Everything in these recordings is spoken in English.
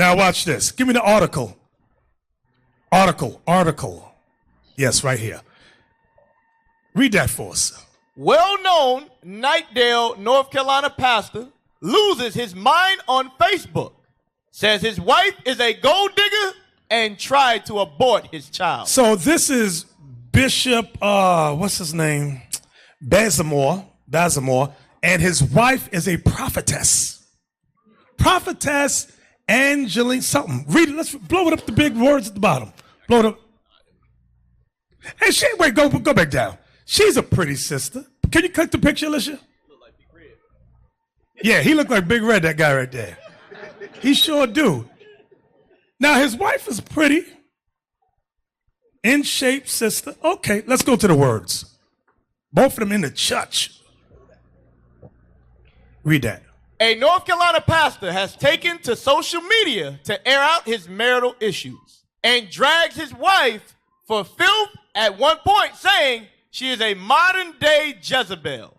Now watch this. Give me the article. Article. Yes, right here. Read that for us. Well-known Knightdale, North Carolina pastor loses his mind on Facebook. Says his wife is a gold digger and tried to abort his child. So this is Bishop, what's his name? Bazemore, and his wife is a prophetess. Prophetess Angeline something. Read it. Let's blow it up, the big words at the bottom. Blow it up. Hey, wait, go back down. She's a pretty sister. Can you click the picture, Alicia? Look like Big Red. Yeah, he looked like Big Red, that guy right there. He sure do. Now, his wife is pretty, in shape sister. Okay, let's go to the words. Both of them in the church. Read that. A North Carolina pastor has taken to social media to air out his marital issues and drags his wife for filth at one point, saying she is a modern-day Jezebel.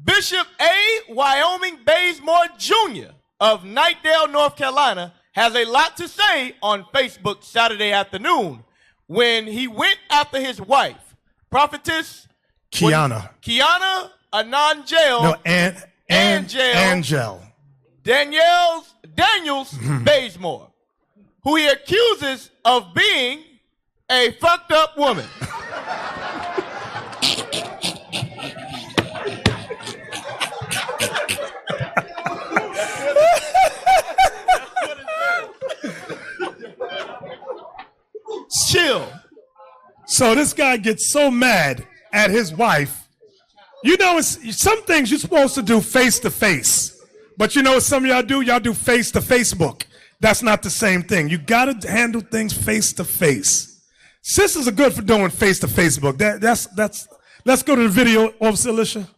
Bishop A. Wyoming Bazemore Jr. of Knightdale, North Carolina, has a lot to say on Facebook Saturday afternoon when he went after his wife, prophetess Kiana Anangel. No, Angel. Daniels Bazemore, who he accuses of being a fucked up woman. Chill. So this guy gets so mad at his wife. You know, some things you're supposed to do face to face. But you know what some of y'all do? Y'all do face to Facebook. That's not the same thing. You got to handle things face to face. Sisters are good for doing face to Facebook. Let's go to the video, Officer Alicia.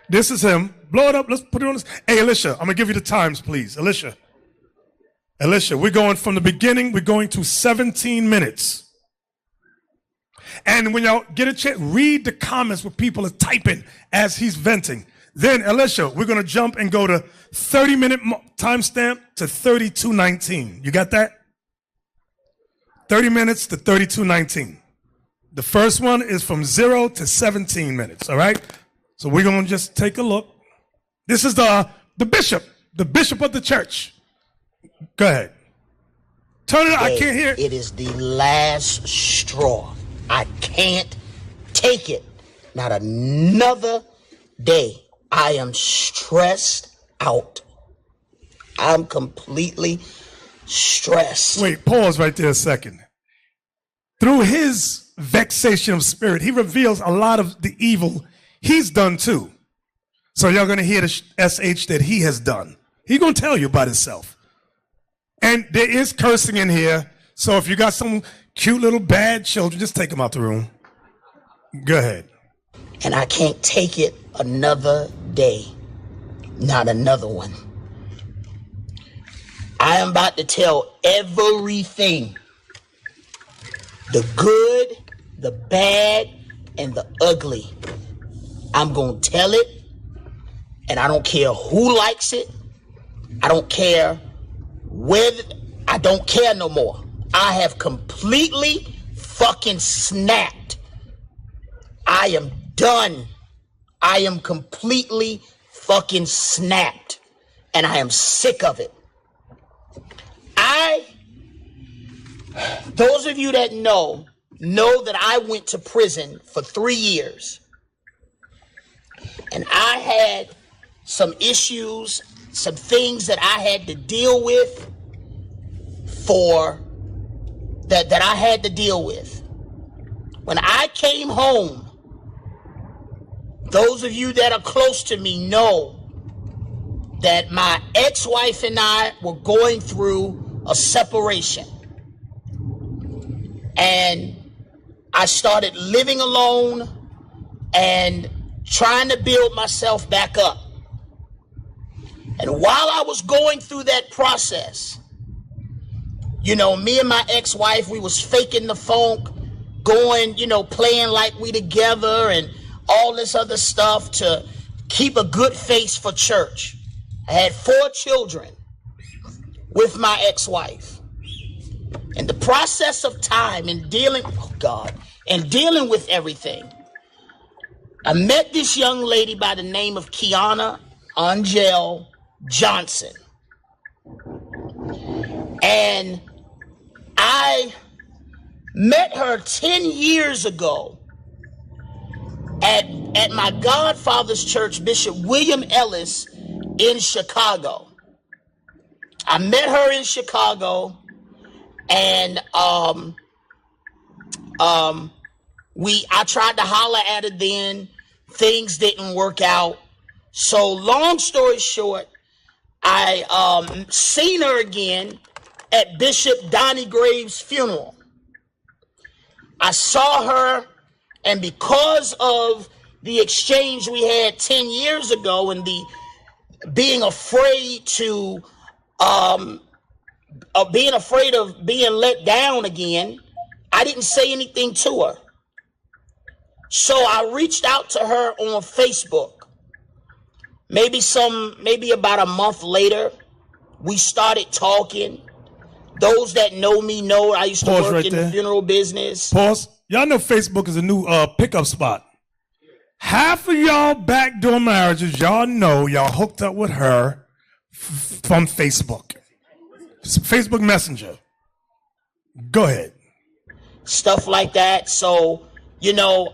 This is him. Blow it up. Let's put it on this. Hey, Alicia, I'm going to give you the times, please. Alicia, we're going from the beginning. We're going to 17 minutes. And when y'all get a chance, read the comments where people are typing as he's venting. Then, Alicia, we're going to jump and go to 30-minute timestamp to 32:19. You got that? 30 minutes to 32:19. The first one is from 0 to 17 minutes, all right? So we're going to just take a look. This is the bishop of the church. Go ahead. Turn it up. I can't hear. It is the last straw. I can't take it. Not another day. I am stressed out. I'm completely stressed. Wait, pause right there a second. Through his vexation of spirit, he reveals a lot of the evil he's done too. So y'all going to hear the SH that he has done. He's going to tell you about himself. And there is cursing in here. So if you got some cute little bad children, just take them out the room. Go ahead. And I can't take it another day. Not another one. I am about to tell everything. The good, the bad, and the ugly. I'm going to tell it. And I don't care who likes it. I don't care whether. I don't care no more. I have completely fucking snapped. I am done. I am completely fucking snapped. And I am sick of it. Those of you that know that I went to prison for 3 years. And I had some issues, some things that I had to deal with that I had to deal with. When I came home, those of you that are close to me know that my ex-wife and I were going through a separation. And I started living alone and trying to build myself back up. And while I was going through that process, you know, me and my ex-wife, we was faking the funk, going, you know, playing like we together and all this other stuff to keep a good face for church. I had 4 children with my ex-wife. In the process of time and dealing, dealing with everything, I met this young lady by the name of Kiana Angel Johnson. And I met her 10 years ago at my godfather's church, Bishop William Ellis in Chicago. I met her in Chicago, and I tried to holler at her then. Things didn't work out. So long story short, I seen her again at Bishop Donnie Graves' funeral. I saw her, and because of the exchange we had 10 years ago and the being afraid of being let down again, I didn't say anything to her. So I reached out to her on Facebook. Maybe about a month later, we started talking. Those that know me know I used to work in the funeral business. Pause. Y'all know Facebook is a new pickup spot. Half of y'all backdoor marriages, y'all know y'all hooked up with her from Facebook. Facebook Messenger. Go ahead. Stuff like that. So, you know,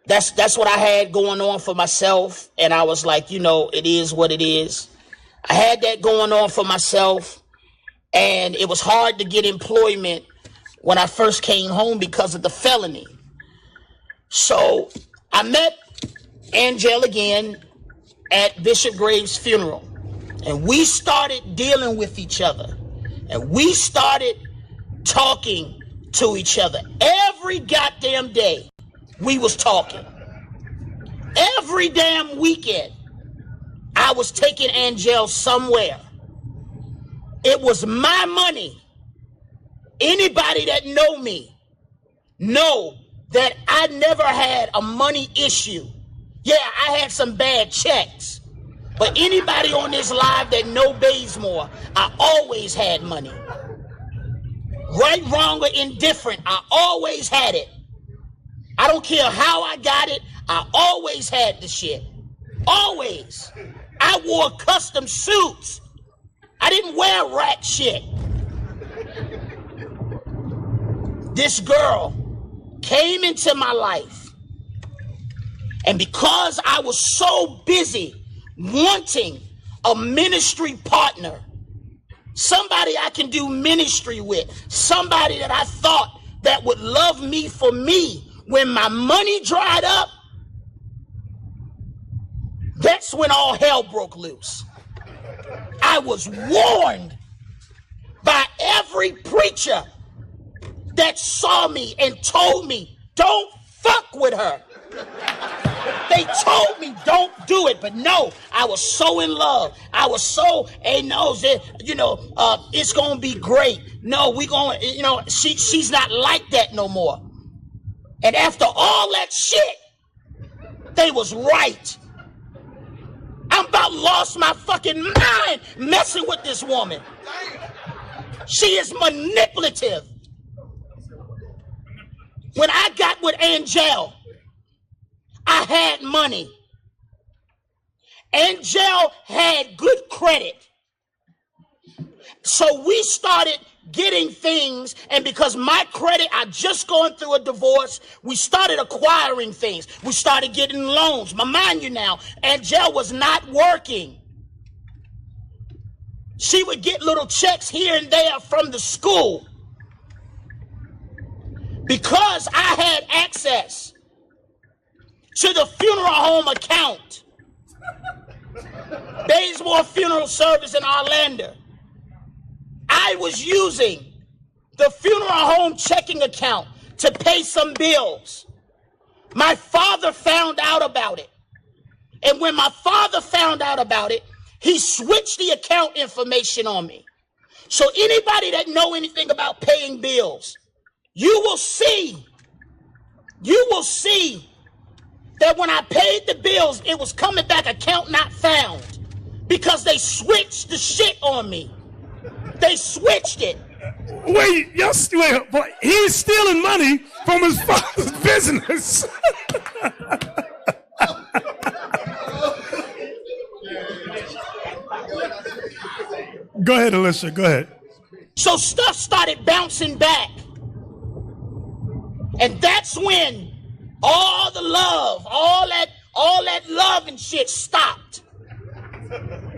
that's what I had going on for myself. And I was like, you know, it is what it is. I had that going on for myself. And it was hard to get employment when I first came home because of the felony. So I met Angel again at Bishop Graves' funeral. And we started dealing with each other. And we started talking to each other. Every goddamn day, we was talking. Every damn weekend, I was taking Angel somewhere. It was my money. Anybody that know me know that I never had a money issue. Yeah, I had some bad checks. But anybody on this live that know Bazemore, I always had money. Right, wrong, or indifferent, I always had it. I don't care how I got it, I always had the shit. Always. I wore custom suits. I didn't wear rack shit. This girl came into my life, and because I was so busy wanting a ministry partner, somebody I can do ministry with, somebody that I thought that would love me for me when my money dried up, that's when all hell broke loose. I was warned by every preacher that saw me and told me, don't fuck with her. They told me don't do it, but no, I was so in love. I was so, hey, no, it's gonna be great. No, we gonna, she's not like that no more. And after all that shit, they was right. I'm about lost my fucking mind messing with this woman. She is manipulative. When I got with Angel, I had money. Angel had good credit. So we started getting things, and because my credit, I just gone through a divorce, we started acquiring things. We started getting loans. Mind you now, Angel was not working. She would get little checks here and there from the school. Because I had access to the funeral home account, Bazemore Funeral Service in Orlando, I was using the funeral home checking account to pay some bills. My father found out about it. And when my father found out about it, he switched the account information on me. So anybody that know anything about paying bills, you will see that when I paid the bills, it was coming back account not found because they switched the shit on me. They switched it. Wait, boy, he's stealing money from his father's business. Go ahead, Alicia, go ahead. So stuff started bouncing back. And that's when all the love, all that love and shit stopped.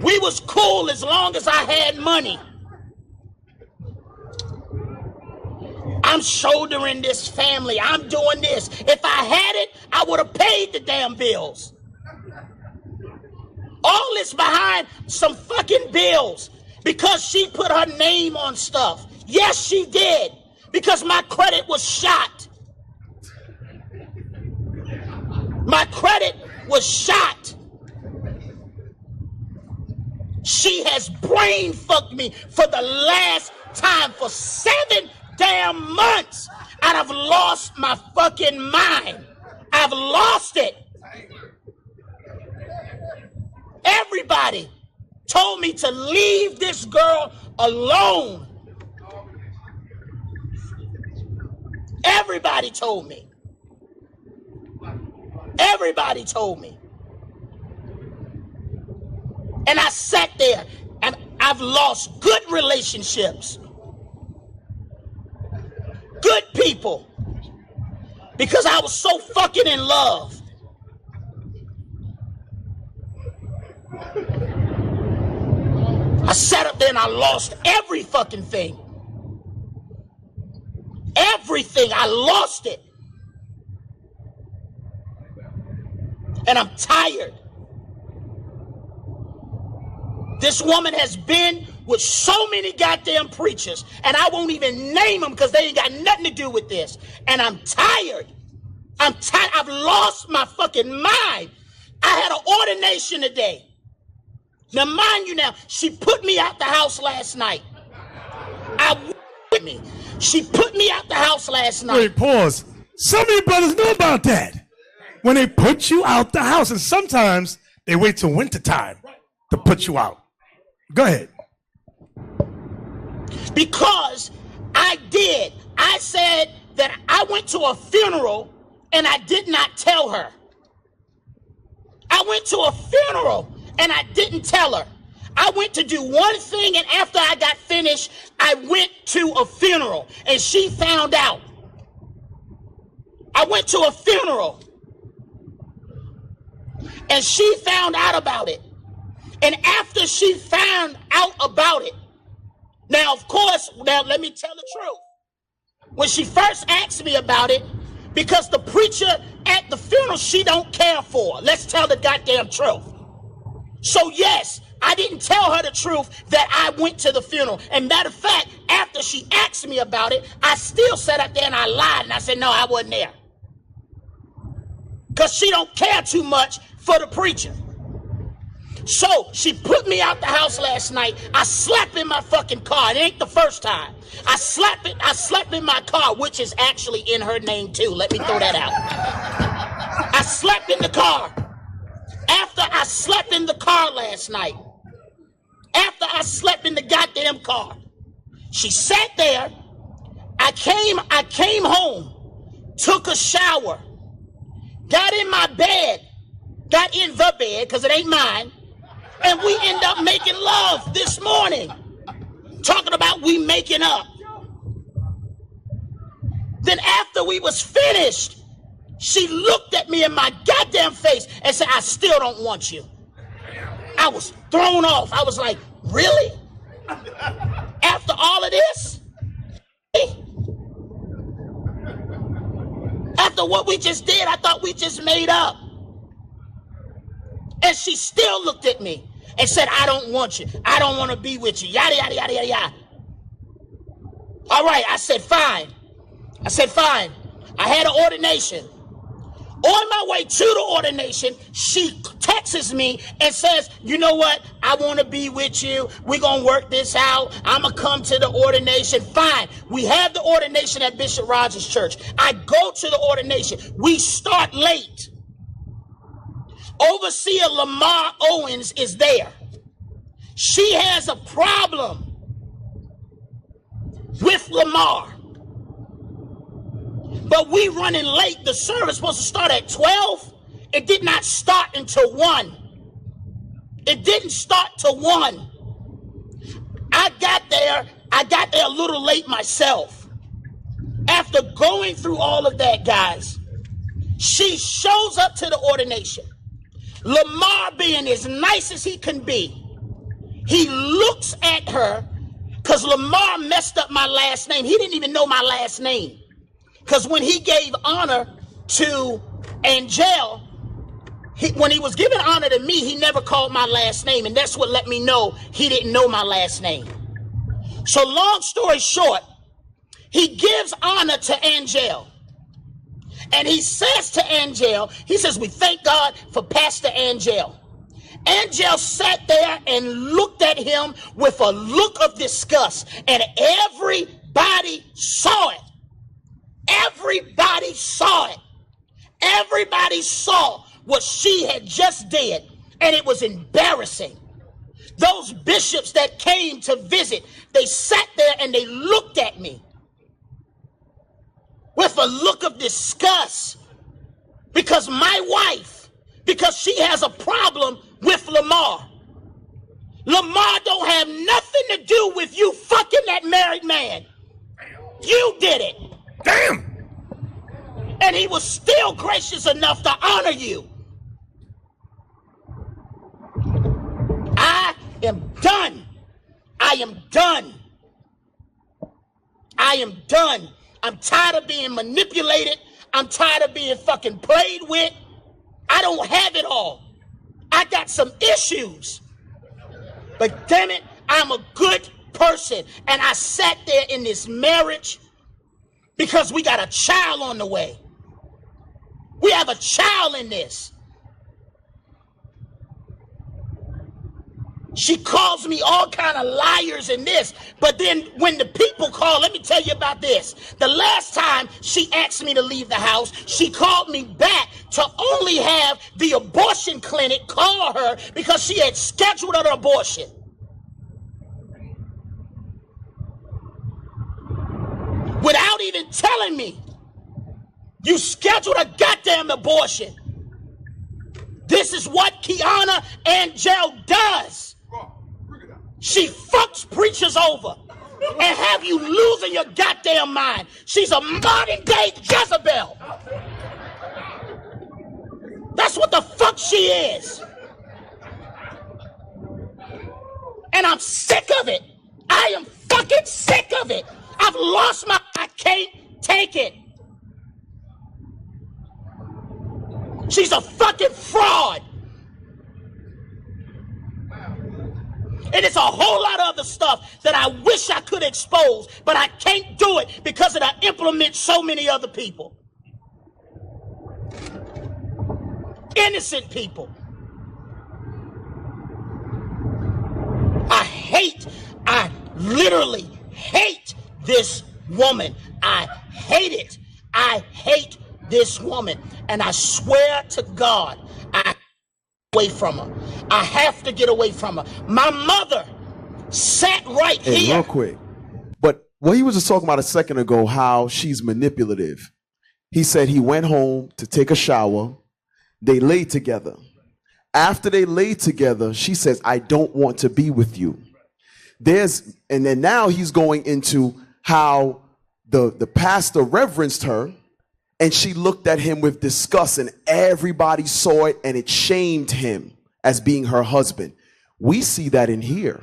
We was cool as long as I had money. I'm shouldering this family. I'm doing this. If I had it, I would have paid the damn bills. All this behind some fucking bills because she put her name on stuff. Yes, she did. Because my credit was shot. My credit was shot. She has brain fucked me for the last time for 7 damn months. And I've lost my fucking mind. I've lost it. Everybody told me to leave this girl alone. Everybody told me. Everybody told me. And I sat there and I've lost good relationships. Good people. Because I was so fucking in love. I sat up there and I lost every fucking thing. Everything. I lost it. And I'm tired. This woman has been with so many goddamn preachers, and I won't even name them because they ain't got nothing to do with this. And I'm tired. I'm tired. I've lost my fucking mind. I had an ordination today. Now, mind you now, she put me out the house last night. She put me out the house last night. Wait, pause. Some of you brothers know about that. When they put you out the house, and sometimes they wait till wintertime to put you out. Go ahead. Because I did. I said that I went to a funeral and I did not tell her. I went to a funeral and I didn't tell her. I went to do one thing, and after I got finished, I went to a funeral and she found out. I went to a funeral and she found out about it. And after she found out about it, now, of course, now let me tell the truth. When she first asked me about it, because the preacher at the funeral she don't care for. Let's tell the goddamn truth. So yes, I didn't tell her the truth that I went to the funeral. And matter of fact, after she asked me about it, I still sat up there and I lied and I said, no, I wasn't there. Because she don't care too much for the preacher. So she put me out the house last night. I slept in my fucking car. It ain't the first time. I slept in my car, which is actually in her name too. Let me throw that out. I slept in the car. After I slept in the car last night, after I slept in the goddamn car, she sat there. I came home, took a shower, got in my bed, got in the bed, because it ain't mine, and we end up making love this morning. Talking about we making up. Then after we was finished, she looked at me in my goddamn face and said, I still don't want you. I was thrown off. I was like, really? After all of this? After what we just did, I thought we just made up. And she still looked at me and said, I don't want you. I don't want to be with you. Yada, yada, yada, yada, yada. All right, I said, fine. I had an ordination. On my way to the ordination, she texts me and says, you know what? I want to be with you. We're going to work this out. I'm going to come to the ordination. Fine. We have the ordination at Bishop Rogers' church. I go to the ordination. We start late. Overseer Lamar Owens is there. She has a problem with Lamar. But we running late. The service supposed to start at 12. It did not start until 1. It didn't start till 1. I got there a little late myself. After going through all of that, guys, she shows up to the ordination. Lamar, being as nice as he can be, he looks at her, because Lamar messed up my last name. He didn't even know my last name. Because when he gave honor to Angel, when he was giving honor to me, he never called my last name. And that's what let me know he didn't know my last name. So long story short, he gives honor to Angel. And he says to Angel, he says, we thank God for Pastor Angel. Angel sat there and looked at him with a look of disgust. And everybody saw it. Everybody saw it. Everybody saw what she had just did. And it was embarrassing. Those bishops that came to visit, they sat there and they looked at me with a look of disgust, because my wife, because she has a problem with Lamar. Lamar don't have nothing to do with you fucking that married man. You did it. Damn. And he was still gracious enough to honor you. I am done. I am done. I am done. I'm tired of being manipulated. I'm tired of being fucking played with. I don't have it all. I got some issues. But damn it, I'm a good person. And I sat there in this marriage because we got a child on the way. We have a child in this. She calls me all kind of liars in this. But then when the people call, let me tell you about this. The last time she asked me to leave the house, she called me back to only have the abortion clinic call her because she had scheduled an abortion. Without even telling me, you scheduled a goddamn abortion. This is what Kiana Angel does. She fucks preachers over and have you losing your goddamn mind. She's a modern day Jezebel. That's what the fuck she is. And I'm sick of it. I am fucking sick of it. I've lost my, I can't take it. She's a fucking fraud. And it's a whole lot of other stuff that I wish I could expose, but I can't do it because it implements so many other people. Innocent people. I literally hate this woman. I hate it. I hate this woman. And I swear to God, I away from her. I have to get away from her. My mother sat right here. Real quick, but what he was just talking about a second ago, how she's manipulative. He said he went home to take a shower. They laid together. After they laid together, she says, I don't want to be with you. And then now he's going into how the pastor reverenced her. And she looked at him with disgust, and everybody saw it, and it shamed him as being her husband. We see that in here.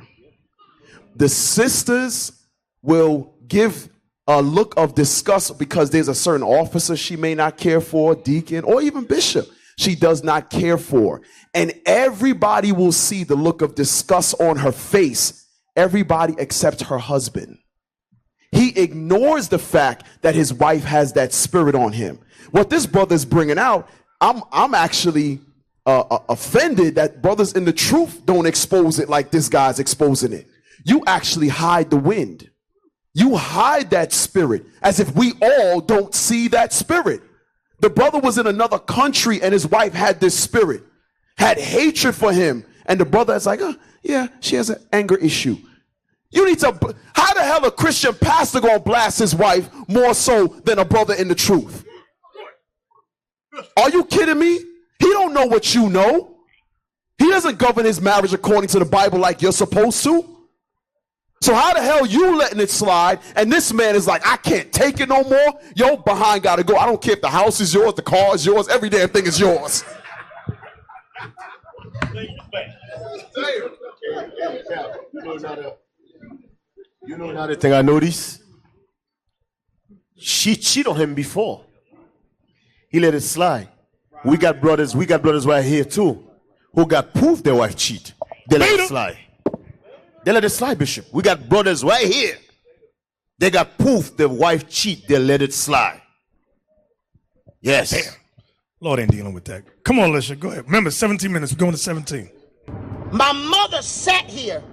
The sisters will give a look of disgust because there's a certain officer she may not care for, deacon, or even bishop she does not care for. And everybody will see the look of disgust on her face. Everybody except her husband. He ignores the fact that his wife has that spirit on him. What this brother's bringing out, I'm actually offended that brothers in the truth don't expose it like this guy's exposing it. You actually hide the wind. You hide that spirit as if we all don't see that spirit. The brother was in another country and his wife had this spirit. had hatred for him. And the brother is like, yeah, she has an anger issue. You need to, how the hell a Christian pastor gonna blast his wife more so than a brother in the truth? Are you kidding me? He don't know what you know. He doesn't govern his marriage according to the Bible like you're supposed to. So how the hell you letting it slide? And this man is like, I can't take it no more. Yo, behind gotta go. I don't care if the house is yours, the car is yours, every damn thing is yours. You know another thing I noticed? She cheated on him before. He let it slide. We got brothers right here too, who got proof their wife cheat. They let it slide. They let it slide, Bishop. We got brothers right here. They got proof their wife cheat. They let it slide. Yes. Damn. Lord ain't dealing with that. Come on, Alicia, go ahead. Remember, 17 minutes. We're going to 17. My mother sat here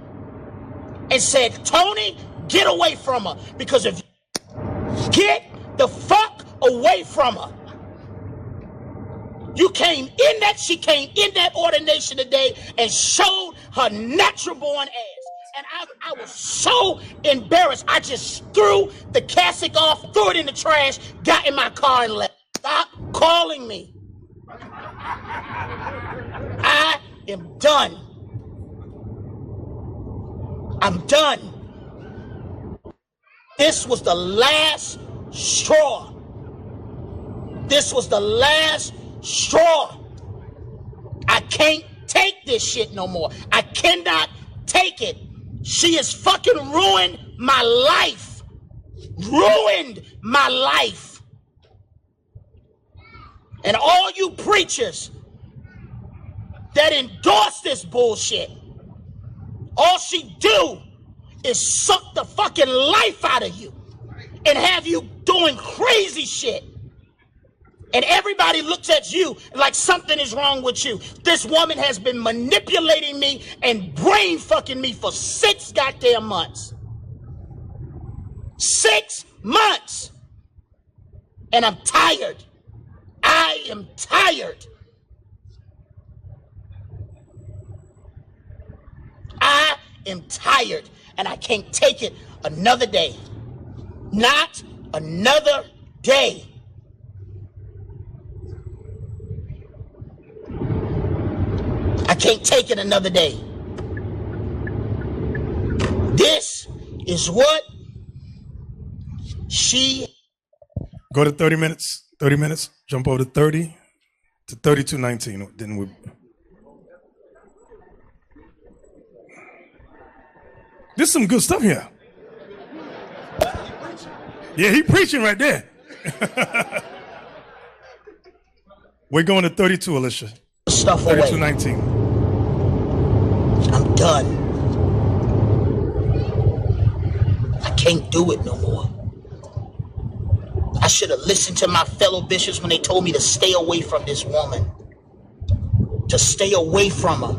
and said, Tony, get away from her. Because if you get the fuck away from her. She came in that ordination today and showed her natural born ass. And I was so embarrassed. I just threw the cassock off, threw it in the trash, got in my car and left. Stop calling me. I am done. I'm done. This was the last straw. This was the last straw. I can't take this shit no more. I cannot take it. She has fucking ruined my life. Ruined my life. And all you preachers that endorse this bullshit, all she do is suck the fucking life out of you and have you doing crazy shit. And everybody looks at you like something is wrong with you. This woman has been manipulating me and brain fucking me for 6 goddamn months. 6 months. And I'm tired. I am tired. I am tired. And I can't take it another day. Not another day. I can't take it another day. This is what she... Go to 30 minutes. 30 minutes. Jump over to 30 to 32:19. Then we... There's some good stuff here. Yeah, he preaching right there. We're going to 32, Alicia. Stuff away. 32:19. I'm done. I can't do it no more. I should have listened to my fellow bishops when they told me to stay away from this woman. To stay away from her.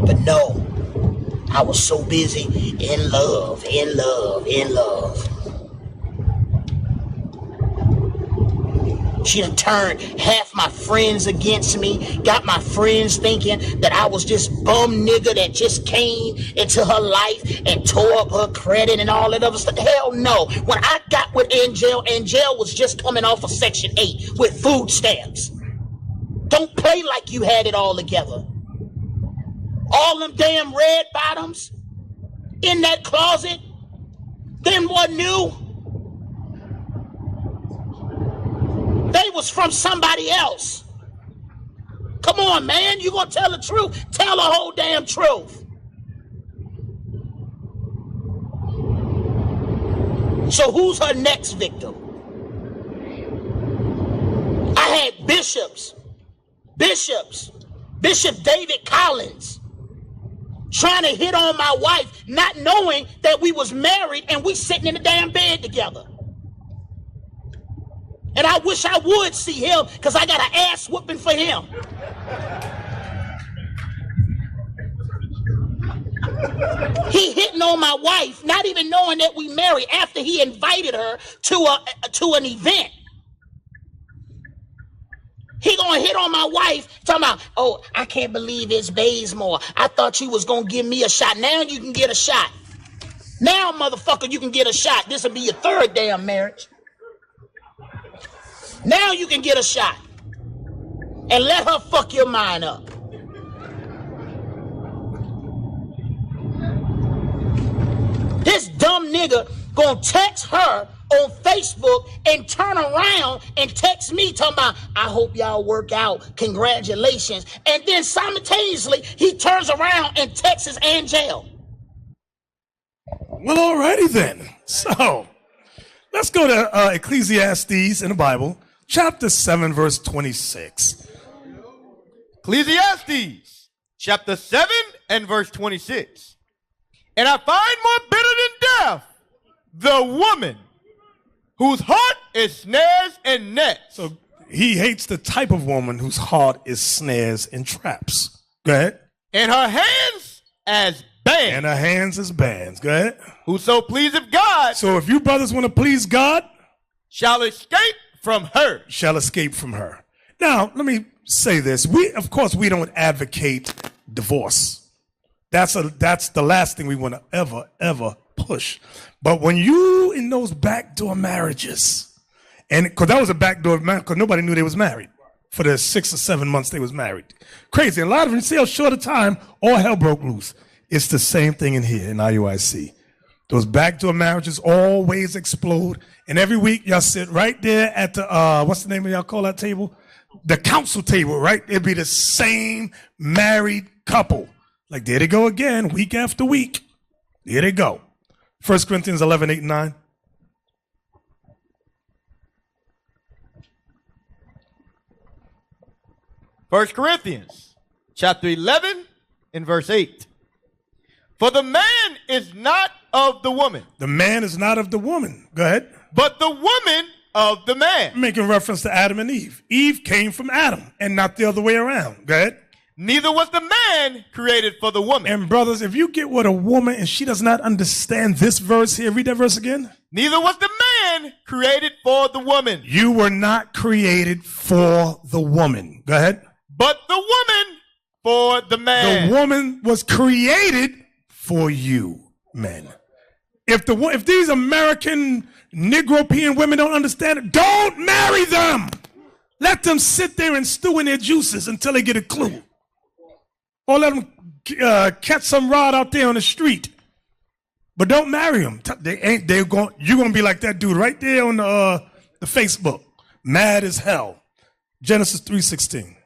But no. I was so busy in love, in love, in love. She done turned half my friends against me, got my friends thinking that I was this bum nigga that just came into her life and tore up her credit and all that other stuff. Hell no. When I got with Angel was just coming off of Section 8 with food stamps. Don't play like you had it all together. All them damn red bottoms in that closet, them wasn't new. They was from somebody else. Come on, man. You gonna tell the truth? Tell the whole damn truth. So who's her next victim? I had bishops. Bishop David Collins trying to hit on my wife, not knowing that we was married and we sitting in the damn bed together. And I wish I would see him because I got an ass whooping for him. He hitting on my wife, not even knowing that we married after he invited her to an event. He gonna hit on my wife, talking about, oh, I can't believe it's Bazemore. I thought you was gonna give me a shot. Now you can get a shot. Now, motherfucker, you can get a shot. This will be your third damn marriage. Now you can get a shot. And let her fuck your mind up. This dumb nigga gonna text her on Facebook and turn around and text me talking about, I hope y'all work out, congratulations. And then simultaneously, he turns around and texts Angel. Well, alrighty then. So, let's go to Ecclesiastes in the Bible, chapter 7, verse 26. Ecclesiastes, chapter 7 and verse 26. And I find more bitter than death the woman whose heart is snares and nets. So he hates the type of woman whose heart is snares and traps. Go ahead. And her hands as bands. And her hands as bands. Go ahead. Whoso pleaseth God. So if you brothers want to please God, shall escape from her. Shall escape from her. Now, let me say this. Of course, we don't advocate divorce. That's the last thing we want to ever push. But when you in those backdoor marriages, and because that was a backdoor marriage, because nobody knew they was married for the 6 or 7 months they was married. Crazy. And a lot of them see how short a time, all hell broke loose. It's the same thing in here in IUIC. Those backdoor marriages always explode. And every week y'all sit right there at the, what's the name of y'all call that table? The council table, right? It'd be the same married couple. Like, there they go again, week after week. There they go. 1 Corinthians 11, 8 and 9. First Corinthians chapter 11 and verse 8. For the man is not of the woman. The man is not of the woman. Go ahead. But the woman of the man. I'm making reference to Adam and Eve. Eve came from Adam and not the other way around. Go ahead. Neither was the man created for the woman. And brothers, if you get with a woman and she does not understand this verse here, read that verse again. Neither was the man created for the woman. You were not created for the woman. Go ahead. But the woman for the man. The woman was created for you, men. If these American Negropean women don't understand it, don't marry them. Let them sit there and stew in their juices until they get a clue. Or let them catch some rod out there on the street. But don't marry them. You're going to be like that dude right there on the Facebook. Mad as hell. Genesis 3:16.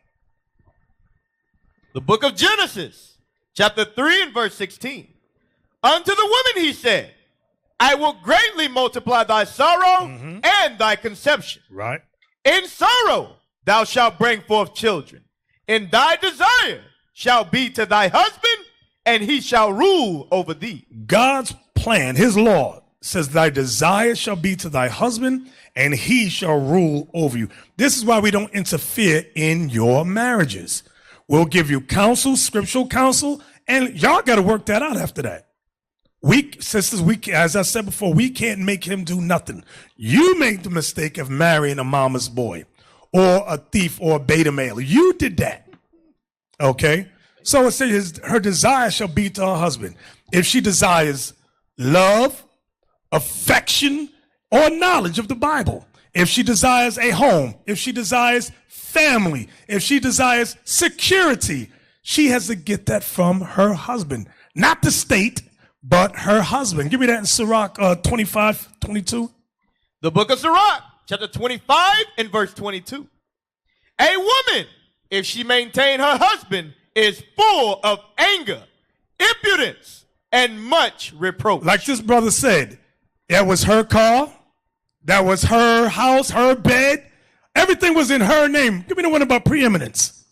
The book of Genesis, chapter 3 and verse 16. Unto the woman he said, I will greatly multiply thy sorrow and thy conception. Right. In sorrow thou shalt bring forth children. In thy desire shall be to thy husband, and he shall rule over thee. God's plan, his law, says thy desire shall be to thy husband, and he shall rule over you. This is why we don't interfere in your marriages. We'll give you counsel, scriptural counsel, and y'all got to work that out after that. Sisters, as I said before, we can't make him do nothing. You made the mistake of marrying a mama's boy or a thief or a beta male. You did that. Okay? So it says her desire shall be to her husband. If she desires love, affection, or knowledge of the Bible, if she desires a home, if she desires family, if she desires security, she has to get that from her husband. Not the state, but her husband. Give me that in Sirach 25:22. The book of Sirach, chapter 25 and verse 22. A woman, if she maintain her husband, is full of anger, impudence, and much reproach. Like this brother said, that was her car, that was her house, her bed. Everything was in her name. Give me the one about preeminence.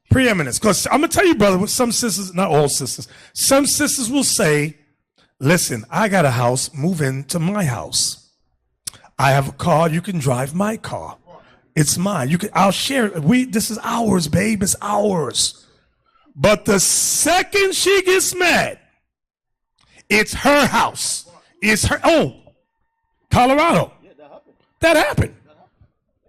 Preeminence. Because I'm going to tell you, brother, with some sisters, not all sisters, some sisters will say, listen, I got a house, move into my house. I have a car, you can drive my car. It's mine. I'll share it. This is ours, babe. It's ours. But the second she gets mad, it's her house. It's her. Oh, Colorado. That happened.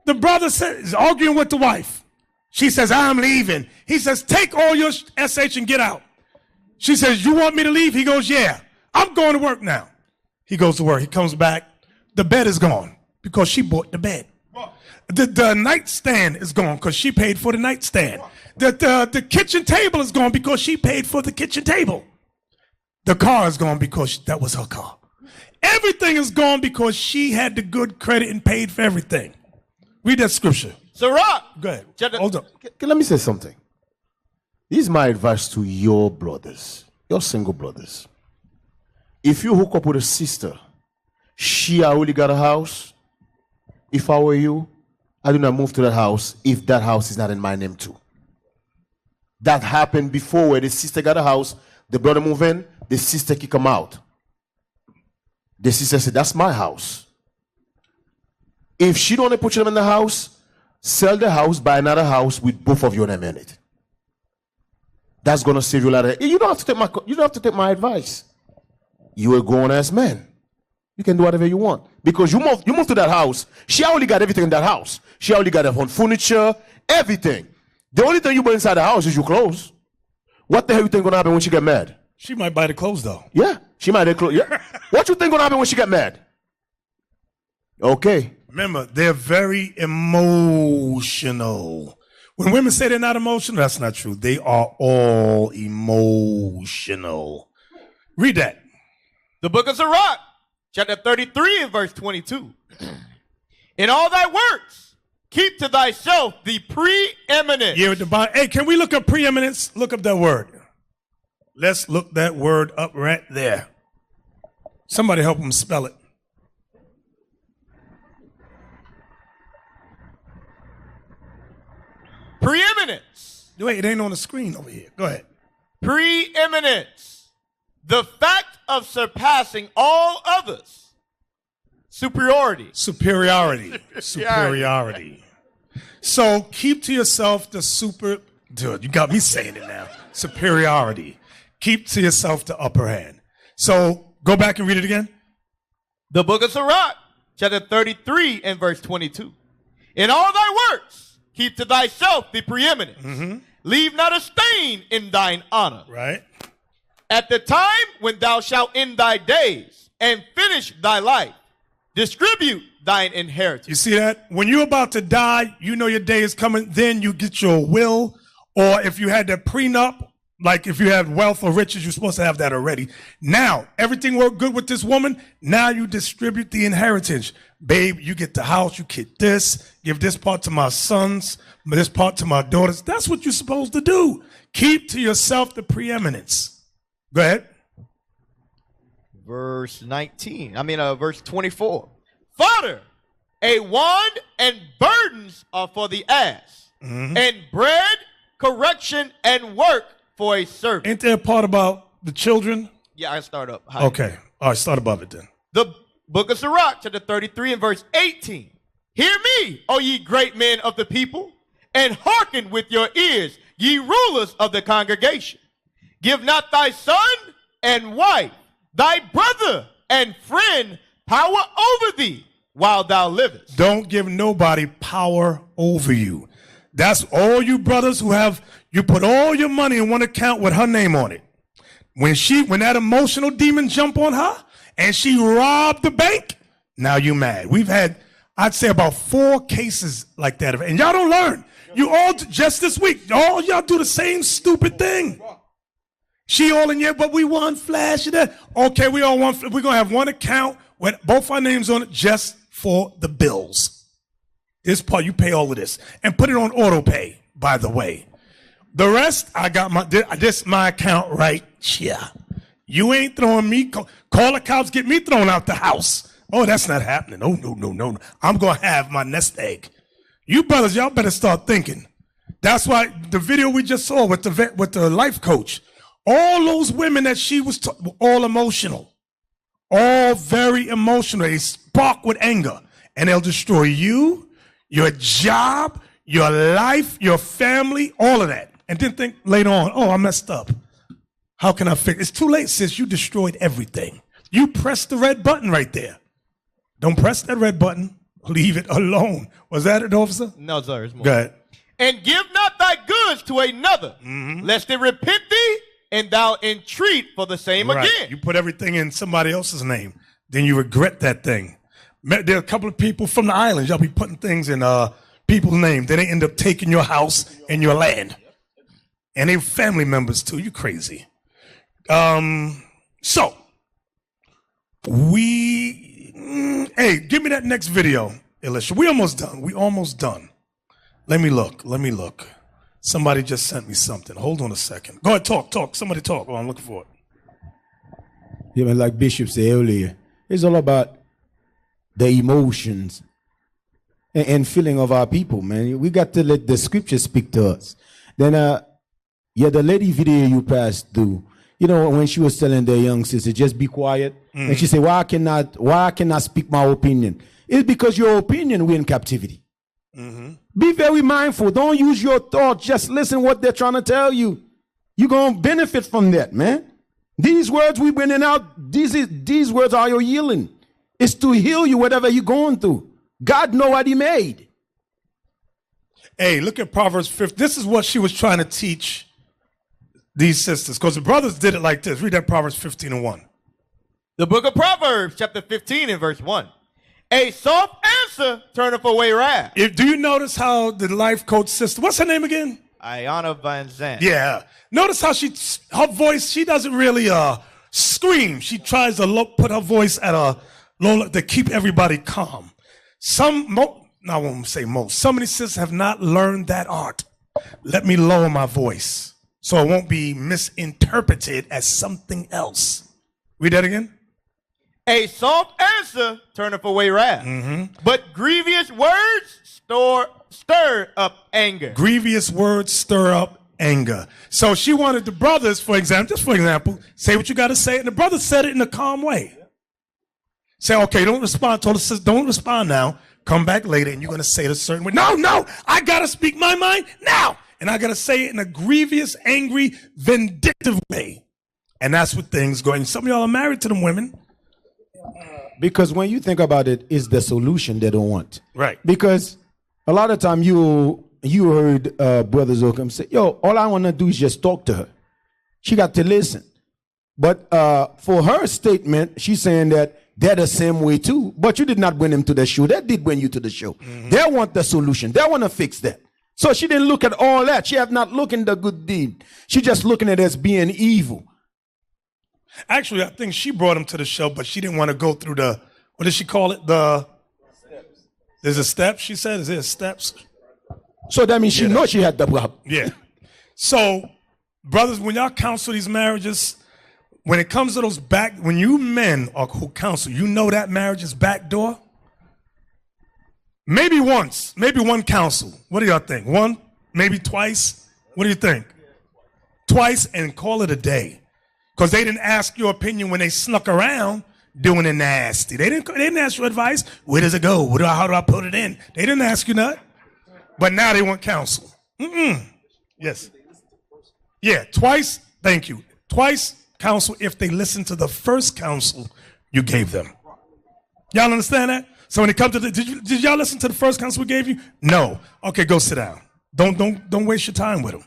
The brother is arguing with the wife. She says, I'm leaving. He says, take all your SH and get out. She says, you want me to leave? He goes, yeah, I'm going to work now. He goes to work. He comes back. The bed is gone because she bought the bed. The nightstand is gone because she paid for the nightstand. The kitchen table is gone because she paid for the kitchen table. The car is gone because that was her car. Everything is gone because she had the good credit and paid for everything. Read that scripture. Sirach. Go ahead. Hold up. Let me say something. This is my advice to your brothers, your single brothers. If you hook up with a sister, she already got a house. If I were you, I do not move to that house if that house is not in my name too. That happened before where the sister got a house, the brother moved in, the sister kick him out. The sister said, that's my house. If she don't want to put them in the house, sell the house, buy another house with both of your name in it. That's gonna save you a lot of. You don't have to take my advice. You a grown-ass man. You can do whatever you want. Because you move to that house. She already got everything in that house. She already got her own furniture, everything. The only thing you put inside the house is your clothes. What the hell you think gonna happen when she get mad? She might buy the clothes though. Yeah, she might have clothes. Yeah. What you think gonna happen when she get mad? Okay. Remember, they're very emotional. When women say they're not emotional, that's not true. They are all emotional. Read that. The book of Sirach, chapter 33 and verse 22. In all thy works, keep to thyself the preeminence. Yeah, with the Bible. Hey, can we look up preeminence? Look up that word. Let's look that word up right there. Somebody help them spell it. Preeminence. Wait, it ain't on the screen over here. Go ahead. Preeminence. The fact of surpassing all others. Superiority. Superiority. Superiority. So keep to yourself the dude, you got me saying it now. Superiority. Keep to yourself the upper hand. So go back and read it again. The book of Sirach, chapter 33 and verse 22. In all thy works, keep to thyself the preeminence. Mm-hmm. Leave not a stain in thine honor. Right. At the time when thou shalt end thy days and finish thy life, distribute thine inheritance. You see that? When you're about to die, you know your day is coming, then you get your will, or if you had that prenup, like if you have wealth or riches, you're supposed to have that already. Now, everything worked good with this woman. Now you distribute the inheritance. Babe, you get the house, you get this, give this part to my sons, this part to my daughters. That's what you're supposed to do. Keep to yourself the preeminence. Go ahead. Verse 24. Fodder, a wand and burdens are for the ass, and bread, correction, and work for a servant. Ain't there a part about the children? Yeah, I start up high. Okay. All right, start above it then. The book of Sirach, chapter 33 and verse 18. Hear me, O ye great men of the people, and hearken with your ears, ye rulers of the congregation. Give not thy son and wife, thy brother and friend, power over thee while thou livest. Don't give nobody power over you. That's all you brothers who you put all your money in one account with her name on it. When that emotional demon jump on her and she robbed the bank, now you mad. We've had, I'd say, about 4 cases like that. And y'all don't learn. You all, just this week, all y'all do the same stupid thing. She all in here, but we want flash of that. Okay, we all want, we're going to have one account with both our names on it just for the bills. This part, you pay all of this. And put it on auto pay, by the way. The rest, I got my account right here. You ain't throwing me, call the cops, get me thrown out the house. Oh, that's not happening. Oh, no. I'm going to have my nest egg. You brothers, y'all better start thinking. That's why the video we just saw with the life coach, all those women that she was all emotional, all very emotional. They spark with anger, and they'll destroy you, your job, your life, your family, all of that. And then think later on, oh, I messed up. How can I fix it? It's too late, sis. You destroyed everything. You pressed the red button right there. Don't press that red button. Leave it alone. Was that it, officer? No, sir. It's more. Go ahead. And give not thy goods to another, lest it repent thee, and thou entreat for the same again. You put everything in somebody else's name, then you regret that thing. There are a couple of people from the islands. Y'all be putting things in people's names. Then they end up taking your house and your land. And they family members too. You crazy. So, hey, give me that next video, Elisha. We almost done. Let me look. Somebody just sent me something. Hold on a second. Go ahead, talk. Somebody talk. Oh, I'm looking for it. Yeah, man, like Bishop said earlier, it's all about the emotions and feeling of our people, man. We got to let the scripture speak to us. Then, the lady video you passed through, when she was telling the young sister, just be quiet. And she said, why I cannot speak my opinion? It's because your opinion, we're in captivity. Be very mindful. Don't use your thoughts. Just listen what they're trying to tell you. You're going to benefit from that, man. These words we bringing out, these words are your healing. It's to heal you whatever you're going through. God know what he made. Hey, look at Proverbs 15. This is what she was trying to teach these sisters, because the brothers did it like this. Read that Proverbs 15:1. The book of Proverbs, chapter 15 and verse 1. A soft answer turneth away wrath. Do you notice how the life coach sister, what's her name again? Ayana Van Zandt. Yeah. Notice how her voice, she doesn't really scream. She tries to put her voice at a low to keep everybody calm. I won't say most. Some of these sisters have not learned that art. Let me lower my voice so it won't be misinterpreted as something else. Read that again. A soft answer turneth away wrath, but grievous words stir up anger. Grievous words stir up anger. So she wanted the brothers, for example, say what you got to say, and the brothers said it in a calm way. Say, okay, don't respond. Told us, don't respond now. Come back later, and you're going to say it a certain way. No, I got to speak my mind now. And I got to say it in a grievous, angry, vindictive way. And that's what things go. And some of y'all are married to them women. Because when you think about it, it's the solution they don't want. Right. Because a lot of time you heard Brother Zokum say, all I want to do is just talk to her. She got to listen. But for her statement, she's saying that they're the same way too. But you did not bring them to the show. They did bring you to the show. They want the solution. They want to fix that. So she didn't look at all that. She have not looked at the good deed. She just looking at it as being evil. Actually, I think she brought him to the show, but she didn't want to go through what did she call it? Steps. There's a step, she said. Is there steps? So that means she knows she had the problem. Yeah. So, brothers, when y'all counsel these marriages, when it comes to those when you men are who counsel, you know that marriage is backdoor? Maybe once, maybe one counsel. What do y'all think? One, maybe twice? What do you think? Twice and call it a day. Because they didn't ask your opinion when they snuck around doing it nasty. They didn't ask your advice. Where does it go? How do I put it in? They didn't ask you that. But now they want counsel. Yes. Yeah, twice, thank you. Twice counsel if they listen to the first counsel you gave them. Y'all understand that? So when it comes to did y'all listen to the first counsel we gave you? No. Okay, go sit down. Don't waste your time with them.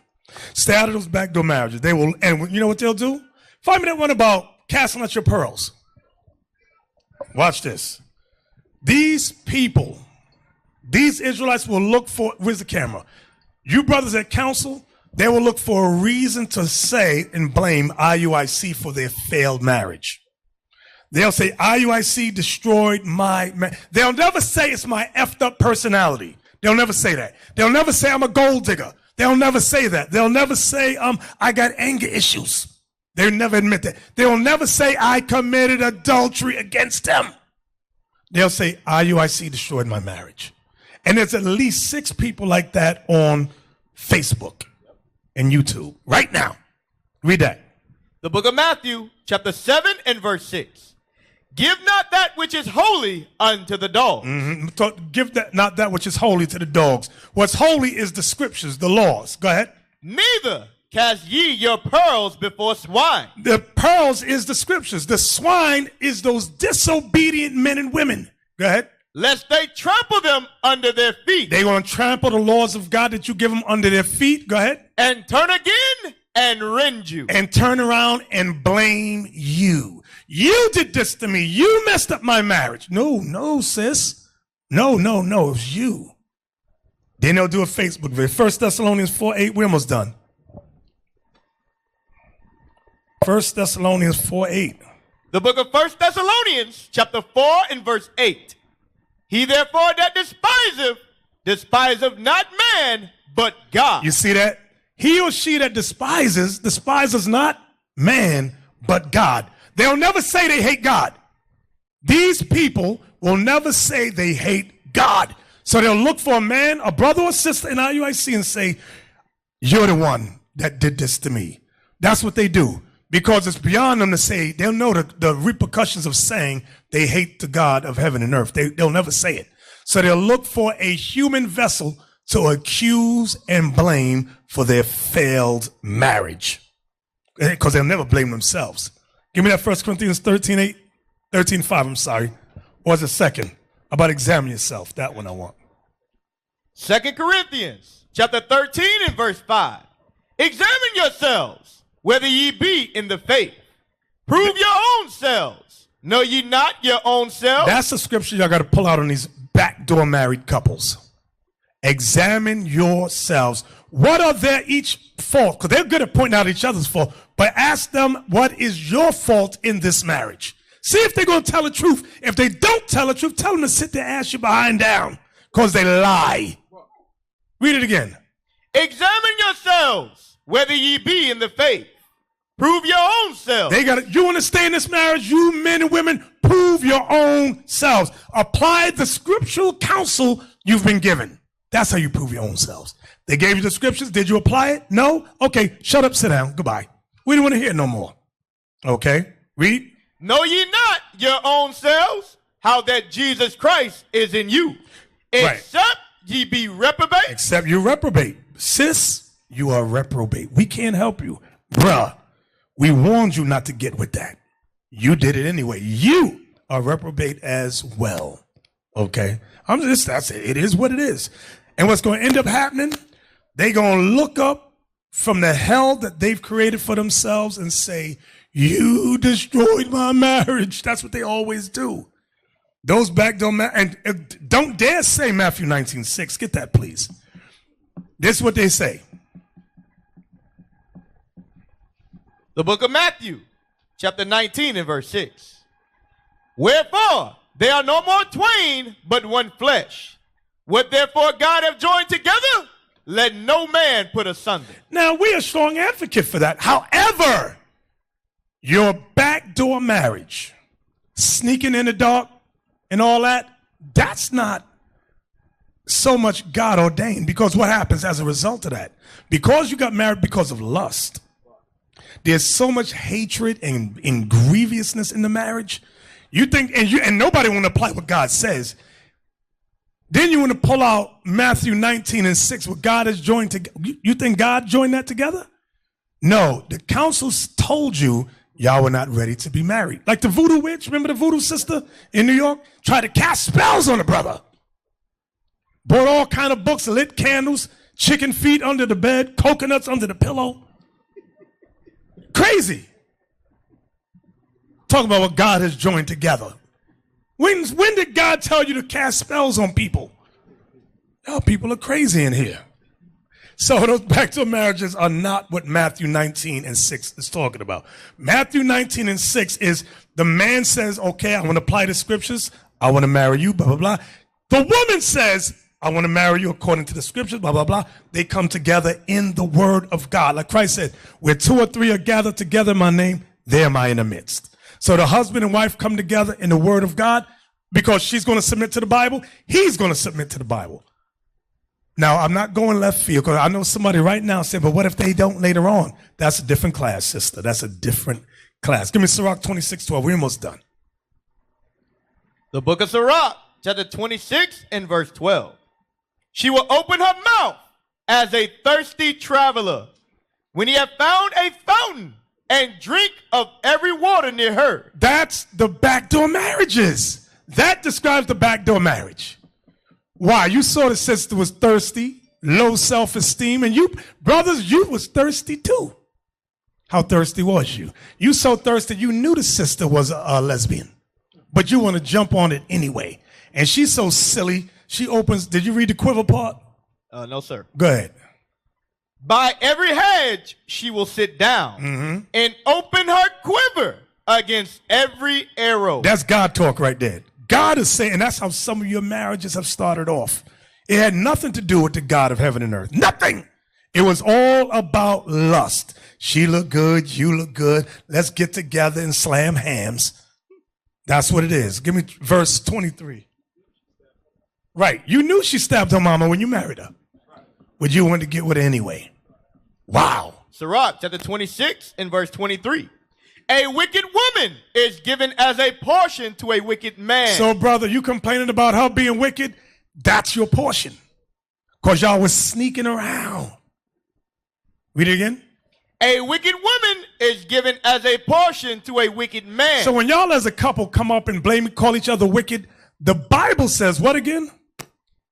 Stay out of those backdoor marriages. They will, and you know what they'll do? Find me that one about casting out your pearls. Watch this. These people, these Israelites will look for, where's the camera? You brothers at council, they will look for a reason to say and blame IUIC for their failed marriage. They'll say IUIC destroyed my marriage. They'll never say it's my effed up personality. They'll never say that. They'll never say I'm a gold digger. They'll never say that. They'll never say I got anger issues. They'll never admit that. They'll never say I committed adultery against them. They'll say IUIC destroyed my marriage. And there's at least 6 people like that on Facebook and YouTube right now. Read that. The book of Matthew, chapter 7 and verse 6. Give not that which is holy unto the dogs. Give not that which is holy to the dogs. What's holy is the scriptures, the laws. Go ahead. Neither cast ye your pearls before swine. The pearls is the scriptures. The swine is those disobedient men and women. Go ahead. lest they trample them under their feet. They're going to trample the laws of God that you give them under their feet. Go ahead. And turn again and rend you. And turn around and blame you. You did this to me. You messed up my marriage. No, sis. No. It was you. Then they'll do a Facebook video. 1 Thessalonians 4:8. We're almost done. 1 Thessalonians 4:8. The book of 1 Thessalonians, chapter 4 and verse 8. He therefore that despiseth not man, but God. You see that? He or she that despises not man, but God. They'll never say they hate God. These people will never say they hate God. So they'll look for a man, a brother or sister in IUIC and say, you're the one that did this to me. That's what they do. Because it's beyond them to say, they'll know the repercussions of saying they hate the God of heaven and earth. They'll never say it. So they'll look for a human vessel to accuse and blame for their failed marriage. Because they'll never blame themselves. Give me that 1 Corinthians 13:5, I'm sorry. Or is it second? About examine yourself. That one I want. 2 Corinthians chapter 13 and verse 5. Examine yourselves, whether ye be in the faith. Prove your own selves. Know ye not your own selves? That's the scripture y'all got to pull out on these backdoor married couples. Examine yourselves. What are their each fault? Because they're good at pointing out each other's fault. But ask them, what is your fault in this marriage? See if they're going to tell the truth. If they don't tell the truth, tell them to sit their ass your behind down. Because they lie. Read it again. Examine yourselves, whether ye be in the faith. Prove your own selves. You want to stay in this marriage, you men and women, prove your own selves. Apply the scriptural counsel you've been given. That's how you prove your own selves. They gave you the scriptures. Did you apply it? No? Okay, shut up, sit down. Goodbye. We don't want to hear no more. Okay, read. Know ye not your own selves, how that Jesus Christ is in you, except ye be reprobate? Except you reprobate. Sis, you are reprobate. We can't help you. Bruh, we warned you not to get with that. You did it anyway. You are reprobate as well. Okay? That's it. It is what it is. And what's going to end up happening, they're going to look up from the hell that they've created for themselves and say, you destroyed my marriage. That's what they always do. Those backdoor and don't dare say Matthew 19:6. Get that, please. This is what they say. The book of Matthew, chapter 19 and verse 6. Wherefore, they are no more twain, but one flesh. What therefore God have joined together, let no man put asunder. Now, we're a strong advocate for that. However, your backdoor marriage, sneaking in the dark and all that, that's not so much God ordained. Because what happens as a result of that? Because you got married because of lust, there's so much hatred and grievousness in the marriage. You think, and nobody want to apply what God says. Then you want to pull out Matthew 19:6, what God has joined together. You think God joined that together? No, the councils told you y'all were not ready to be married. Like the voodoo witch, remember the voodoo sister in New York? Tried to cast spells on the brother. Bought all kind of books, lit candles, chicken feet under the bed, coconuts under the pillow. Crazy. Talking about what God has joined together. When did God tell you to cast spells on people? Y'all people are crazy in here. So those backdoor marriages are not what Matthew 19:6 is talking about. Matthew 19:6 is the man says, okay, I want to apply the scriptures. I want to marry you, blah, blah, blah. The woman says, I want to marry you according to the scriptures, blah, blah, blah. They come together in the word of God. Like Christ said, where 2 or 3 are gathered together in my name, there am I in the midst. So the husband and wife come together in the word of God because she's going to submit to the Bible. He's going to submit to the Bible. Now, I'm not going left field because I know somebody right now saying, but what if they don't later on? That's a different class, sister. That's a different class. Give me Sirach 26:12. We're almost done. The book of Sirach, chapter 26 and verse 12. She will open her mouth as a thirsty traveler when he have found a fountain and drink of every water near her. That's the backdoor marriages. That describes the backdoor marriage. Why? You saw the sister was thirsty, low self-esteem, and you, brothers, you was thirsty too. How thirsty was you? You so thirsty, you knew the sister was a lesbian, but you want to jump on it anyway. And she's so silly, she opens, did you read the quiver part? No, sir. Go ahead. By every hedge she will sit down and open her quiver against every arrow. That's God talk right there. God is saying, and that's how some of your marriages have started off. It had nothing to do with the God of heaven and earth. Nothing. It was all about lust. She looked good, you look good. Let's get together and slam hams. That's what it is. Give me verse 23. Right. You knew she stabbed her mama when you married her, but you wanted to get with her anyway. Wow. Sirach, chapter 26 and verse 23. A wicked woman is given as a portion to a wicked man. So, brother, you complaining about her being wicked? That's your portion. Because y'all was sneaking around. Read it again. A wicked woman is given as a portion to a wicked man. So when y'all as a couple come up and blame, call each other wicked, the Bible says what again?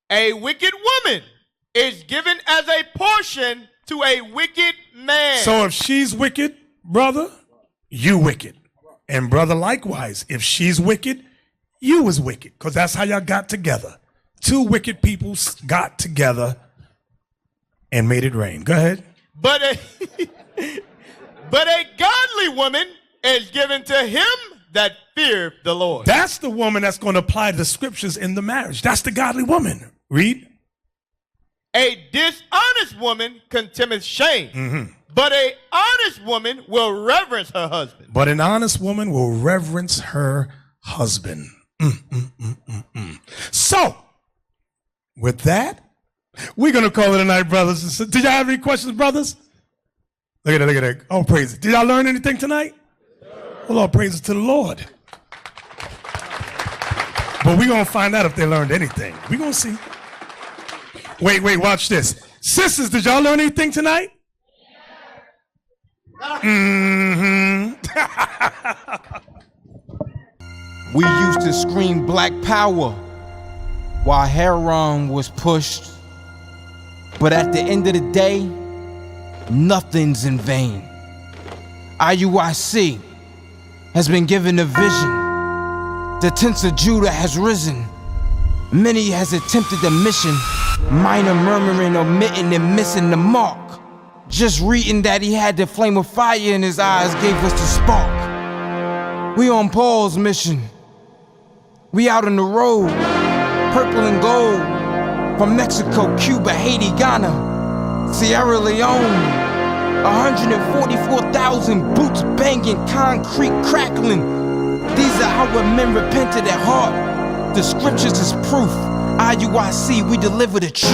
A wicked woman is given as a portion to a wicked man. So if she's wicked, brother, you wicked. And brother, likewise, if she's wicked, you was wicked. Because that's how y'all got together. Two wicked people got together and made it rain. Go ahead. But a godly woman is given to him that feareth the Lord. That's the woman that's going to apply the scriptures in the marriage. That's the godly woman. Read. A dishonest woman contemneth shame, but a honest woman will reverence her husband. But an honest woman will reverence her husband. So, with that, we're going to call it a night, brothers and sisters. Did y'all have any questions, brothers? Look at that, look at that. Oh, praise it. Did y'all learn anything tonight? Well, all praises to the Lord. But we're going to find out if they learned anything. We're going to see. Wait, watch this. Sisters, did y'all learn anything tonight? We used to scream black power while heroin was pushed. But at the end of the day, nothing's in vain. IUIC has been given a vision. The tents of Judah has risen. Many has attempted the mission, minor murmuring, omitting, and missing the mark. Just reading that he had the flame of fire in his eyes gave us the spark. We on Paul's mission. We out on the road, purple and gold, from Mexico, Cuba, Haiti, Ghana, Sierra Leone. 144,000 boots banging, concrete crackling. These are our men repented at heart. The scriptures is proof. IUIC, we deliver the truth.